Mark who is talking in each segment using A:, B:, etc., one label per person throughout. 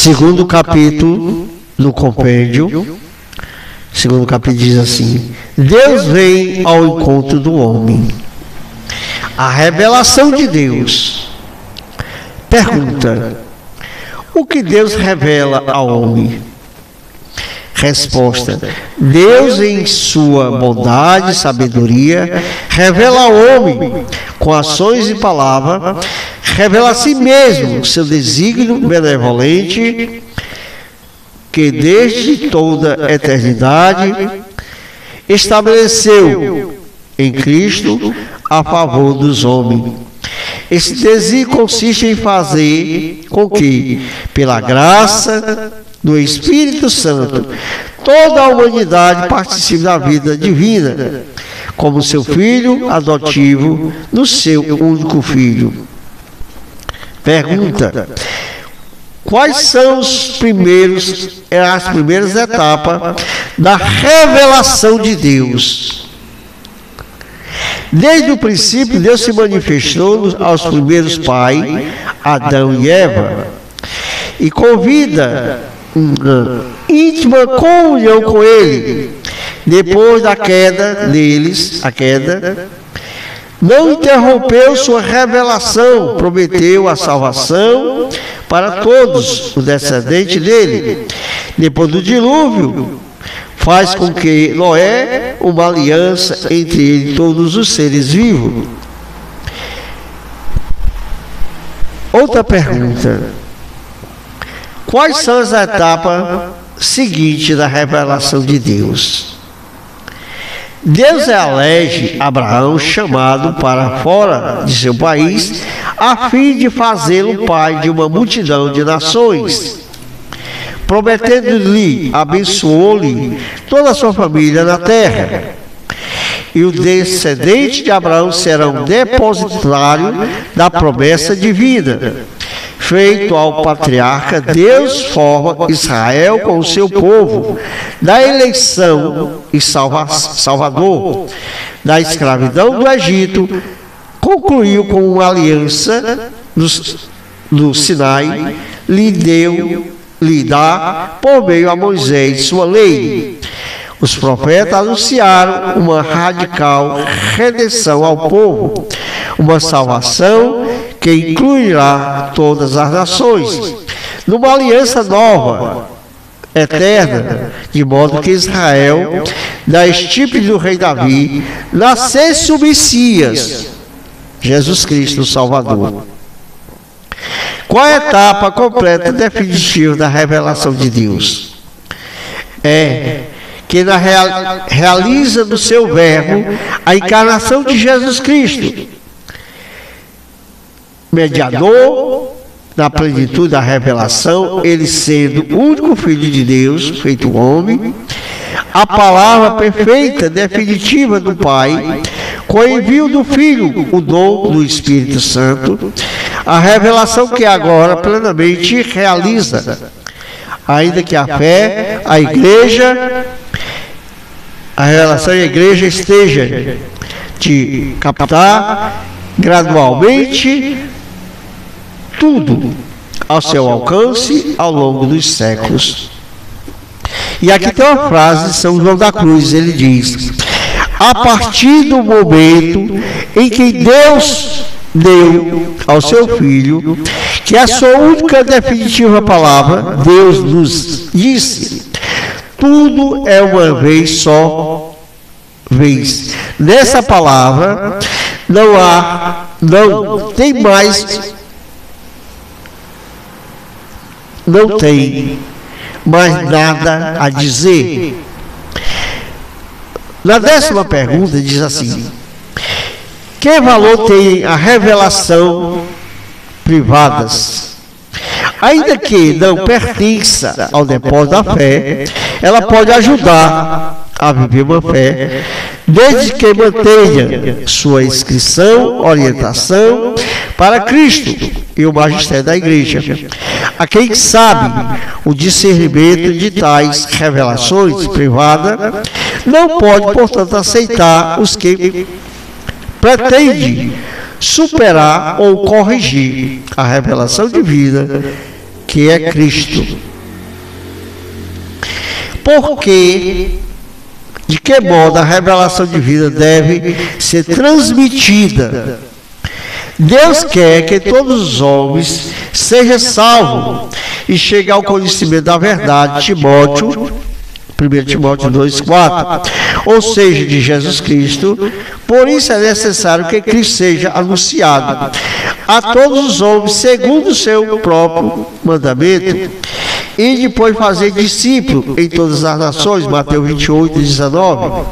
A: segundo capítulo do compêndio, segundo capítulo diz assim: Deus vem ao encontro do homem. A revelação de Deus. Pergunta: o que Deus revela ao homem? Resposta: Deus, em sua bondade e sabedoria, revela ao homem, com ações e palavras, revela a si mesmo seu desígnio benevolente, que desde toda a eternidade estabeleceu em Cristo a favor dos homens. Esse desígnio consiste em fazer com que, pela graça do Espírito Santo, toda a humanidade participe da vida divina, como seu filho adotivo no seu único filho. Pergunta: quais são as primeiras etapas da revelação de Deus? Desde o princípio, Deus se manifestou aos primeiros pais, Adão e Eva, e convida uma íntima comunhão com ele. Depois da queda deles, não interrompeu sua revelação, prometeu a salvação para todos os descendentes dele. Depois do dilúvio, faz com que Noé uma aliança entre ele e todos os seres vivos. Outra pergunta: quais são as etapas seguintes da revelação de Deus? Deus elege Abraão, chamado para fora de seu país, a fim de fazê-lo pai de uma multidão de nações. Prometendo-lhe, abençoou-lhe toda a sua família na terra. E os descendentes de Abraão serão depositários da promessa divina. Feito ao patriarca, Deus forma Israel com o seu povo, da eleição e salvador, da escravidão do Egito, concluiu com uma aliança no Sinai, lhe dá por meio a Moisés sua lei. Os profetas anunciaram uma radical redenção ao povo, uma salvação que incluirá todas as nações, numa aliança nova, eterna, de modo que Israel, da estirpe do rei Davi, nascesse o Messias, Jesus Cristo, o Salvador. Qual a etapa completa e definitiva da revelação de Deus? É que realiza no seu verbo a encarnação de Jesus Cristo, mediador na plenitude da revelação, ele sendo o único Filho de Deus, feito homem, a palavra perfeita, definitiva do Pai, com o envio do Filho, o dom do Espírito Santo, a revelação que agora plenamente realiza, ainda que a fé, a igreja, a relação e a igreja esteja de captar gradualmente tudo ao seu alcance ao longo dos séculos. E aqui tem uma frase de São João da Cruz, ele diz: a partir do momento em que Deus deu ao seu Filho, que é a sua única definitiva palavra, Deus nos disse: tudo é uma vez só vez. Nessa palavra não tem mais nada a dizer. Na 10ª pergunta diz assim: que valor tem a revelação privadas? Ainda que não pertença ao depósito da fé, ela pode ajudar a viver uma fé, desde que mantenha sua inscrição, orientação para Cristo e o magistério da igreja. A quem sabe o discernimento de tais revelações privadas não pode, portanto, aceitar os que pretendem superar ou corrigir a revelação divina que é Cristo. Porque, de que modo a revelação divina deve ser transmitida? Deus quer que todos os homens sejam salvos e cheguem ao conhecimento da verdade. Timóteo, 1 Timóteo 2,4, ou seja, de Jesus Cristo. Por isso é necessário que Cristo seja anunciado a todos os homens segundo o seu próprio mandamento, e depois fazer discípulo em todas as nações, Mateus 28:19,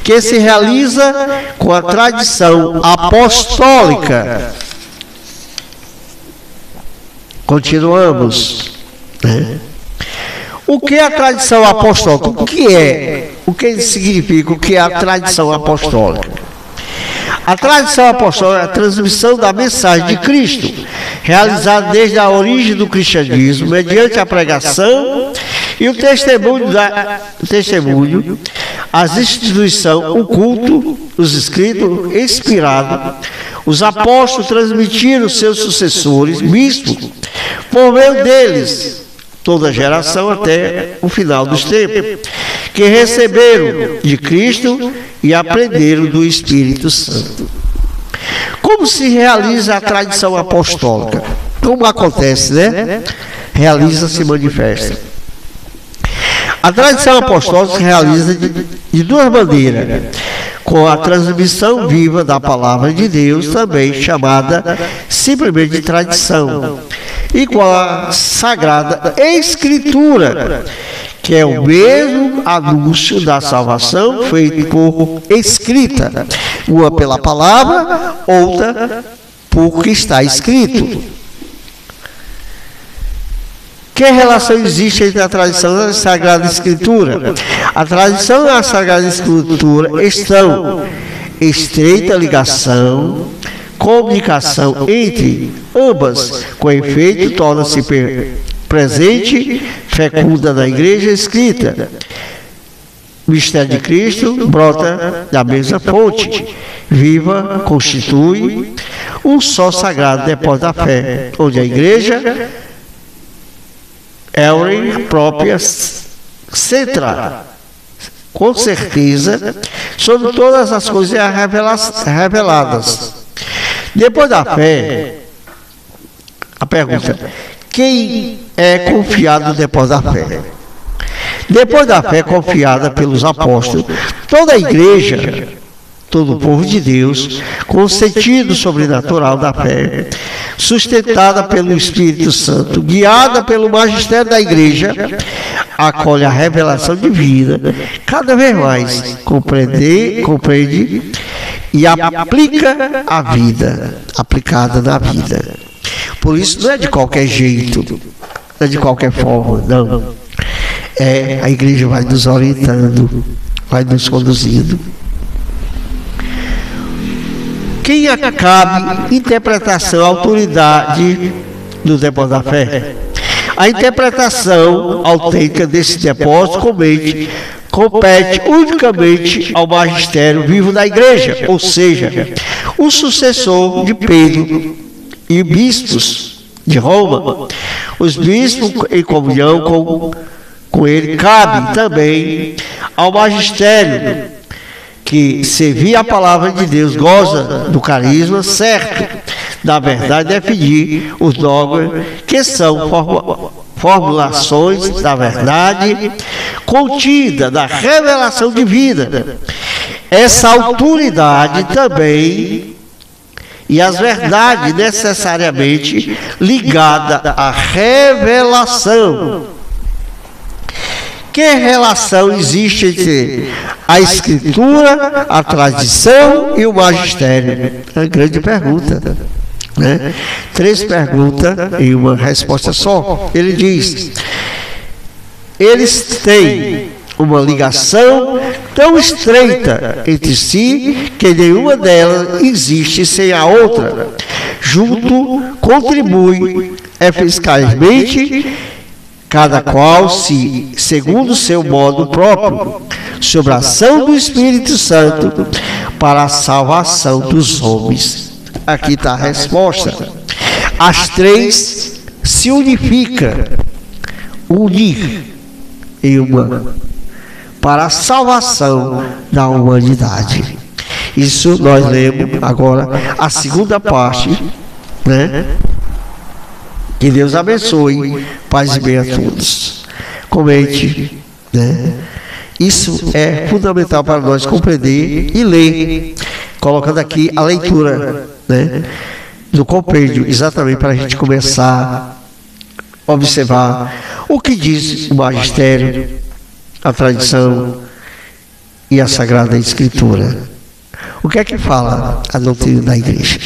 A: que se realiza com a tradição apostólica. Continuamos, né? O que é a tradição apostólica? O que é? O que significa? O que é a tradição apostólica? A tradição apostólica é a transmissão da mensagem de Cristo, realizada desde a origem do cristianismo, mediante a pregação e o testemunho, as instituições, o culto, os escritos inspirados. Os apóstolos transmitiram seus sucessores, bispos, por meio deles, toda geração até o final dos tempos, que receberam de Cristo e aprenderam do Espírito Santo. Como se realiza a tradição apostólica? Como acontece, né? Realiza-se e manifesta. A tradição apostólica se realiza de duas maneiras: com a transmissão viva da palavra de Deus, também chamada simplesmente de tradição, e com a Sagrada Escritura, que é o mesmo anúncio da salvação feito por escrita, uma pela palavra, outra por que está escrito. Que relação existe entre a tradição e a Sagrada Escritura? A tradição e a Sagrada Escritura estão em estreita ligação, comunicação entre ambas, com efeito, torna-se presente, fecunda na igreja escrita. O mistério de Cristo brota da mesma fonte, viva, constitui um só sagrado depósito da fé, onde a igreja é a própria centra, com certeza, sobre todas as coisas reveladas. Depois da fé, a pergunta: quem é confiado no depósito da fé? Depois da fé confiada pelos apóstolos, toda a igreja, todo o povo de Deus, com o sentido sobrenatural da fé, sustentada pelo Espírito Santo, guiada pelo magistério da igreja, acolhe a revelação divina, cada vez mais compreende e aplica a vida, aplicada na vida. Por isso não é de qualquer jeito, não é de qualquer forma, não. A igreja vai nos orientando, vai nos conduzindo. Quem cabe interpretação, autoridade do depósito da fé? A interpretação autêntica desse depósito compete unicamente ao magistério vivo da igreja, ou seja, o sucessor de Pedro e bispos de Roma. Os bispos em comunhão com ele cabe também ao magistério que servir a palavra de Deus, goza do carisma certo da verdade, definir os dogmas, que são formulações da verdade contida da revelação divina. Essa autoridade também e as verdades necessariamente ligadas à revelação. Que relação existe entre a Escritura, a tradição e o magistério? É uma grande pergunta, né? 3 perguntas e uma resposta só. Ele diz: eles têm uma ligação tão estreita entre si que nenhuma delas existe sem a outra. Junto, contribui eficazmente, cada qual segundo o seu modo próprio, sobre a ação do Espírito Santo para a salvação dos homens. Aqui está a resposta. As 3 se unifica, unir em uma, para a salvação da humanidade. Isso nós lemos agora a segunda parte, né? Que Deus abençoe, paz e bem a todos. Comente, né? Isso é fundamental para nós compreender e ler, colocando aqui a leitura, né, do compêndio, exatamente para a gente começar a observar o que diz o magistério, a tradição e a Sagrada Escritura. O que é que fala a doutrina da Igreja?